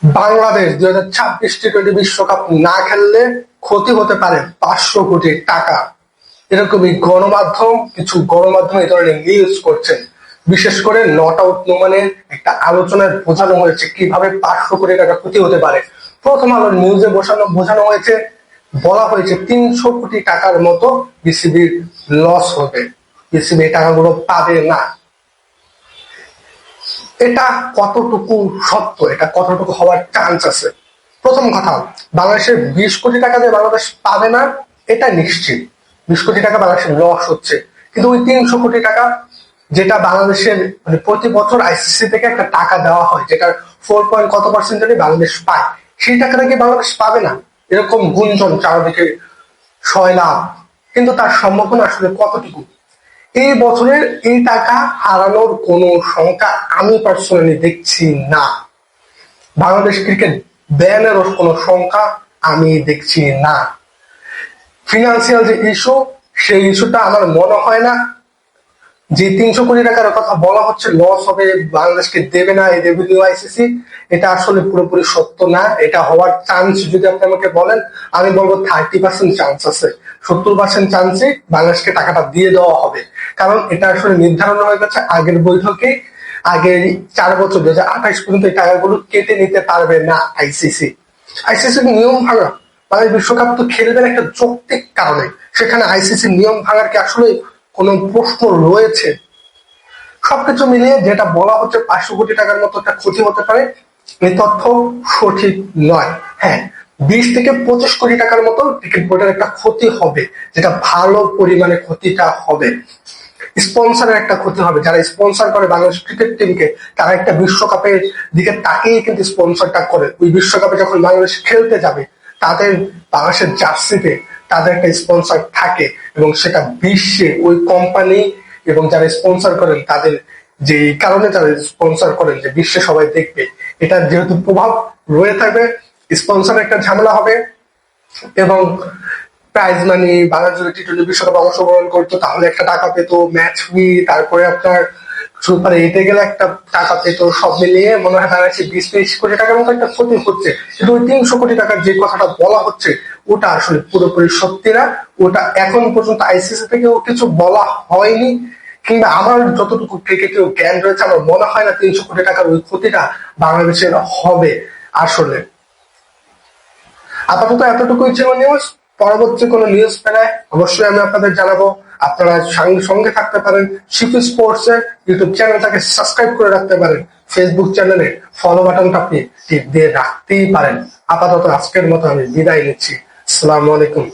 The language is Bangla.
বাংলাদেশ 2026 টি20 বিশ্বকাপ না খেললে ক্ষতি হতে পারে 500 কোটি টাকা। এরকমই কিছু গণমাধ্যম এই ধরনের নিউজ করছেন। বিশেষ করে নট আউট নোমানে একটা আলোচনায় বোঝানো হয়েছে কিভাবে 500 কোটি টাকা ক্ষতি হতে পারে। প্রথম আলোর নিউজে বোঝানো হয়েছে, বলা হয়েছে 300 কোটি টাকার মতো বিসিবির লস হবে, বিসিবি এই টাকাগুলো পাবে না। এটা কতটুকু সত্য, এটা কতটুকু হওয়ার চান্স আছে? প্রথম কথা, বাংলাদেশের 20 কোটি টাকা যে বাংলাদেশ পাবে না এটা নিশ্চিত। 20 কোটি টাকা বাংলাদেশের লস হচ্ছে, কিন্তু ওই 300 কোটি টাকা যেটা বাংলাদেশের মানে প্রতি বছর আইসিসি থেকে একটা টাকা দেওয়া হয়, যেটা 4 পয়েন্ট কত% জানি বাংলাদেশ পায়, সেই টাকাটা কি বাংলাদেশ পাবে না? এরকম গুঞ্জন চারদিকে সয়লাভ, কিন্তু তার সম্ভাবনা আসলে কতটুকু? এই বছরের এই টাকা হারানোর কোনো সংখ্যা আমি পার্সোনালি দেখছি না। বাংলাদেশ ক্রিকেট ব্যানেরও কোনো সংখ্যা আমি দেখছি না। ফিনান্সিয়াল যে ইস্যু, সেই ইস্যুটা আমার মনে হয় না যে 300 কোটি টাকার কথা বলা হচ্ছে লস হবে, বাংলাদেশকে দেবে না এই রেভিনিউ আইসিসি, এটা আসলে পুরোপুরি সত্য না। এটা হওয়ার চান্স যদি আপনি আমাকে বলেন, আমি বলবো 30% চান্স আছে। 70% চান্সে বাংলাদেশকে টাকাটা দিয়ে দেওয়া হবে, কারণ এটা আসলে নির্ধারণ হয়ে গেছে আগের বৈঠকে। আগের 4 বছর 2028 পর্যন্ত এই টাকাগুলো কেটে নিতে পারবে না আইসিসি। আইসিসির নিয়ম ভাঙা, বাংলাদেশ বিশ্বকাপ তো খেলবেন একটা যৌক্তিক কারণে, সেখানে আইসিসির নিয়ম ভাঙার কি আসলে কোনো প্রশ্ন রয়েছে? সবকিছু মিলিয়ে যেটা বলা হচ্ছে 500 কোটি টাকার মতো একটা ক্ষতি হতে পারে, এই তথ্য সঠিক নয়। হ্যাঁ, 20 থেকে 25 কোটি টাকার মতো ক্রিকেট বোর্ডের একটা ক্ষতি হবে, যেটা ভালো পরিমাণে ক্ষতিটা হবে। স্পন্সরের একটা ক্ষতি হবে, যারা স্পন্সর করে বাংলাদেশ ক্রিকেট টিমকে, তারা একটা বিশ্বকাপের দিকে তাকিয়ে কিন্তু স্পন্সরটা করে। ওই বিশ্বকাপে যখন বাংলাদেশ খেলতে যাবে, তাদের বাংলাদেশের জার্সিতে তাদের একটা স্পন্সর থাকে, এবং সেটা বিশ্বে ওই কোম্পানি এবং যারা স্পন্সর করেন তাদের যে কারণে যারা স্পন্সর করেন যে বিশ্বে সবাই দেখবে, এটার যেহেতু প্রভাব রয়ে থাকবে, স্পন্সর একটা ঝামেলা হবে। এবং প্রাইজ মানি, বাংলাদেশ যদি টি20 বিশ্বকাপে অংশগ্রহণ করতো তাহলে একটা টাকা পেত, ম্যাচ ফি, তারপরে আপনার সুপার 8-এ গেলে একটা টাকা পেত। সব মিলিয়ে মনে হয় বাংলাদেশে 20-23 কোটি টাকার মতো একটা ক্ষতি হচ্ছে। কিন্তু ওই 300 কোটি টাকার যে কথাটা বলা হচ্ছে, ওটা আসলে পুরোপুরি সত্যি না। ওটা এখন পর্যন্ত আইসিসি থেকেও কিছু বলা হয়নি, কিংবা আমার যতটুকু ক্রিকেটের জ্ঞান রয়েছে, আমার মনে হয় না 300 কোটি টাকার ওই ক্ষতিটা বাংলাদেশের হবে আসলে। আপাতত এতটুকুই ছিল নিউজ। পরবর্তী কোনো নিউজ পেলে অবশ্যই আমি আপনাদের জানাবো। আপনারা সঙ্গে থাকতে পারেন শিফু স্পোর্টস এর ইউটিউব চ্যানেলটাকে সাবস্ক্রাইব করে রাখতে পারেন, ফেসবুক চ্যানেলে ফলো বাটনটা আপনি টিপ দিয়ে রাখতেই পারেন। আপাতত আজকের মতো আমি বিদায় নিচ্ছি। আসসালামু আলাইকুম।